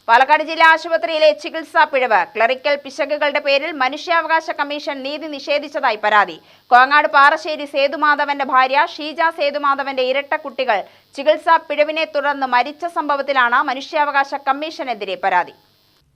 പാലക്കാട് ജില്ലാ ആശുപത്രിയിലെ ചികിത്സാ പിഴവ്, ക്ലറിക്കൽ പിശകുകളുടെ പേരിൽ മനുഷ്യാവകാശ കമ്മീഷൻ നീതി നിഷേധിച്ചതായി പരാതി. കോങ്ങാട് പാറശ്ശേരി സേതുമാധവന്റെ ഭാര്യ ഷീജ സേതുമാധവന്റെ ഇരട്ട കുട്ടികൾ ചികിത്സാ പിഴവിനെ തുടർന്ന് മരിച്ച സംഭവത്തിലാണ് മനുഷ്യാവകാശ കമ്മീഷനെതിരെ പരാതി.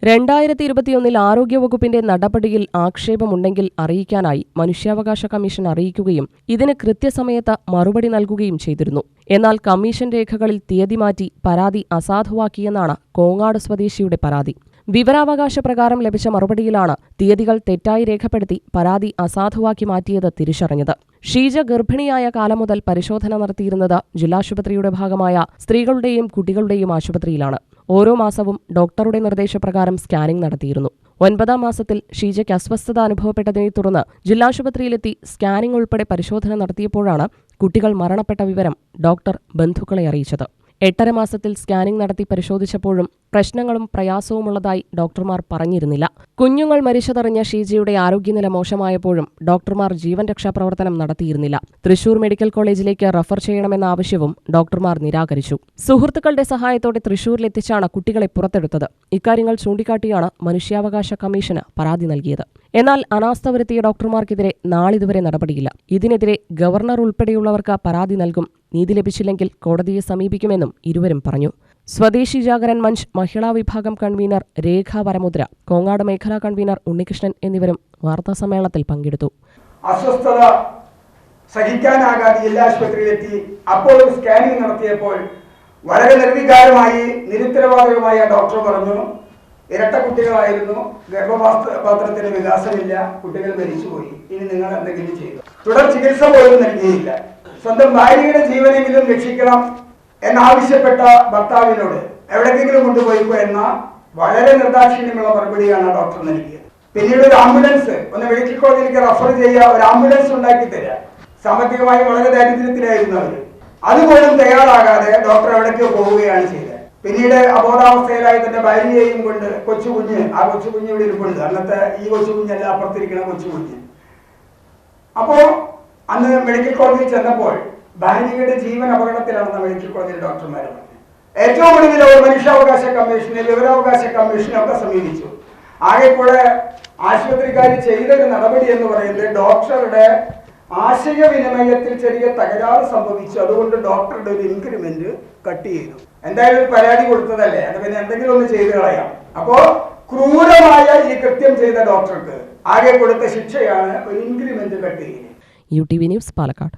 2021 ആരോഗ്യവകുപ്പിന്റെ നടപടിയിൽ ആക്ഷേപമുണ്ടെങ്കിൽ അറിയിക്കാനായി മനുഷ്യാവകാശ കമ്മീഷൻ അറിയിക്കുകയും ഇതിന് കൃത്യസമയത്ത് മറുപടി നൽകുകയും ചെയ്തിരുന്നു. എന്നാൽ കമ്മീഷൻ രേഖകളിൽ തീയതി മാറ്റി പരാതി അസാധുവാക്കിയെന്നാണ് കോങ്ങാട് സ്വദേശിയുടെ പരാതി. വിവരാവകാശ പ്രകാരം ലഭിച്ച മറുപടിയിലാണ് തീയതികൾ തെറ്റായി രേഖപ്പെടുത്തി പരാതി അസാധുവാക്കി മാറ്റിയത് തിരിച്ചറിഞ്ഞത്. ഷീജ ഗർഭിണിയായ കാലം മുതൽ പരിശോധന നടത്തിയിരുന്നത് ജില്ലാശുപത്രിയുടെ ഭാഗമായ സ്ത്രീകളുടെയും കുട്ടികളുടെയും ആശുപത്രിയിലാണ്. ഓരോ മാസവും ഡോക്ടറുടെ നിർദ്ദേശപ്രകാരം സ്കാനിംഗ് നടത്തിയിരുന്നു. 9ാം മാസത്തിൽ ഷീജയ്ക്ക് അസ്വസ്ഥത അനുഭവപ്പെട്ടതിനെ തുടർന്ന് ജില്ലാശുപത്രിയിലെത്തി സ്കാനിംഗ് ഉൾപ്പെടെ പരിശോധന നടത്തിയപ്പോഴാണ് കുട്ടികൾ മരണപ്പെട്ട വിവരം ഡോക്ടർ ബന്ധുക്കളെ അറിയിച്ചത്. 8.5 മാസത്തിൽ സ്കാനിംഗ് നടത്തി പരിശോധിച്ചപ്പോഴും പ്രശ്നങ്ങളും പ്രയാസവുമുള്ളതായി ഡോക്ടർമാർ പറഞ്ഞിരുന്നില്ല. കുഞ്ഞുങ്ങൾ മരിച്ചതറിഞ്ഞ ഷീജയുടെ ആരോഗ്യനില മോശമായപ്പോഴും ഡോക്ടർമാർ ജീവൻ രക്ഷാപ്രവർത്തനം നടത്തിയിരുന്നില്ല. തൃശൂർ മെഡിക്കൽ കോളേജിലേക്ക് റഫർ ചെയ്യണമെന്ന ആവശ്യവും ഡോക്ടർമാർ നിരാകരിച്ചു. സുഹൃത്തുക്കളുടെ സഹായത്തോടെ തൃശൂരിലെത്തിച്ചാണ് കുട്ടികളെ പുറത്തെടുത്തത്. ഇക്കാര്യങ്ങൾ ചൂണ്ടിക്കാട്ടിയാണ് മനുഷ്യാവകാശ കമ്മീഷന് പരാതി നൽകിയത്. എന്നാൽ അനാസ്ഥ വരുത്തിയ ഡോക്ടർമാർക്കെതിരെ നാളിതുവരെ നടപടിയില്ല. ഇതിനെതിരെ ഗവർണർ ഉൾപ്പെടെയുള്ളവർക്ക് പരാതി നൽകും. നീതി ലഭിച്ചില്ലെങ്കിൽ കോടതിയെ സമീപിക്കുമെന്നും ഇരുവരും പറഞ്ഞു. സ്വദേശി ജാഗരൻ മഞ്ച് മഹിളാ വിഭാഗം കൺവീനർ രേഖ വരമുദ്ര, കോങ്ങാട് മേഖലാ കൺവീനർ ഉണ്ണികൃഷ്ണൻ എന്നിവരും വാർത്താസമ്മേളനത്തിൽ പങ്കെടുത്തു. അസ്വസ്ഥത സഹിക്കാനാകാതെ ജില്ലാ ആശുപത്രിയിലെത്തി. അപ്പോൾ സ്കാനിംഗ് നടത്തിയപ്പോൾ വളരെ നിർവികാരമായി നിരുത്തരവാദവുമായ ഡോക്ടർ പറഞ്ഞു, ഇരട്ട കുട്ടികളായിരുന്നു, ഗർഭപാത്രത്തിന് വികാസമില്ല, കുട്ടികൾ മരിച്ചുപോയി, ഇനി നിങ്ങൾ എന്തെങ്കിലും ചെയ്തു. തുടർ ചികിത്സ പോലും നൽകിയില്ല. സ്വന്തം ഭാര്യയുടെ ജീവനെങ്കിലും രക്ഷിക്കണം എന്നാവശ്യപ്പെട്ട ഭർത്താവിനോട് എവിടെയെങ്കിലും കൊണ്ടുപോയിക്കോ എന്ന വളരെ നിർദാക്ഷിണ്യമുള്ള മറുപടിയാണ് ഡോക്ടർ നൽകിയത്. പിന്നീട് ഒരു ആംബുലൻസ്, ഒന്ന് മെഡിക്കൽ കോളേജിലേക്ക് റഫർ ചെയ്യുക, ഒരു ആംബുലൻസ് ഉണ്ടാക്കി തരിക. സാമ്പത്തികമായി വളരെ ദാരിദ്ര്യത്തിലായിരുന്നു അവർ. അതുപോലും തയ്യാറാകാതെ ഡോക്ടർ എവിടേക്കോ പോവുകയാണ് ചെയ്തത്. പിന്നീട് അബോധാവസ്ഥയിലായി തന്റെ ഭാര്യയെയും കൊണ്ട് കൊച്ചുകുഞ്ഞ്, ആ കൊച്ചുകുഞ്ഞ് ഇവിടെ ഇരിപ്പുണ്ട്. അന്നത്തെ ഈ കൊച്ചുകുഞ്ഞല്ല, അപ്പുറത്തിരിക്കുന്ന കൊച്ചുകുഞ്ഞ്. അപ്പോ അന്ന് മെഡിക്കൽ കോളേജിൽ ചെന്നപ്പോൾ ഭാര്യയുടെ ജീവൻ അപകടത്തിലാണെന്ന് മെഡിക്കൽ കോളേജിൽ ഡോക്ടർമാർ പറഞ്ഞു. ഏറ്റവും ഒടുവിൽ അവർ മനുഷ്യാവകാശ കമ്മീഷനെ, വിവരാവകാശ കമ്മീഷനെ ഒക്കെ സമീപിച്ചു. ആകെക്കൂടെ ആശുപത്രിക്കാർ ചെയ്തൊരു നടപടി എന്ന് പറയുന്നത് ഡോക്ടറുടെ ആശയവിനിമയത്തിൽ ചെറിയ തകരാറ് സംഭവിച്ചു. അതുകൊണ്ട് ഡോക്ടറുടെ ഒരു ഇൻക്രിമെന്റ് കട്ട് ചെയ്തു. എന്തായാലും ഒരു പരാതി കൊടുത്തതല്ലേ, അത് പിന്നെ എന്തെങ്കിലും ഒന്ന് ചെയ്തു കളയാം. അപ്പോ ക്രൂരമായ ഈ കൃത്യം ചെയ്ത ഡോക്ടർക്ക് ആകെ കൊടുത്ത ശിക്ഷയാണ് ഒരു ഇൻക്രിമെന്റ് കട്ട് ചെയ്യുന്നത്. UTV news, Palakkad.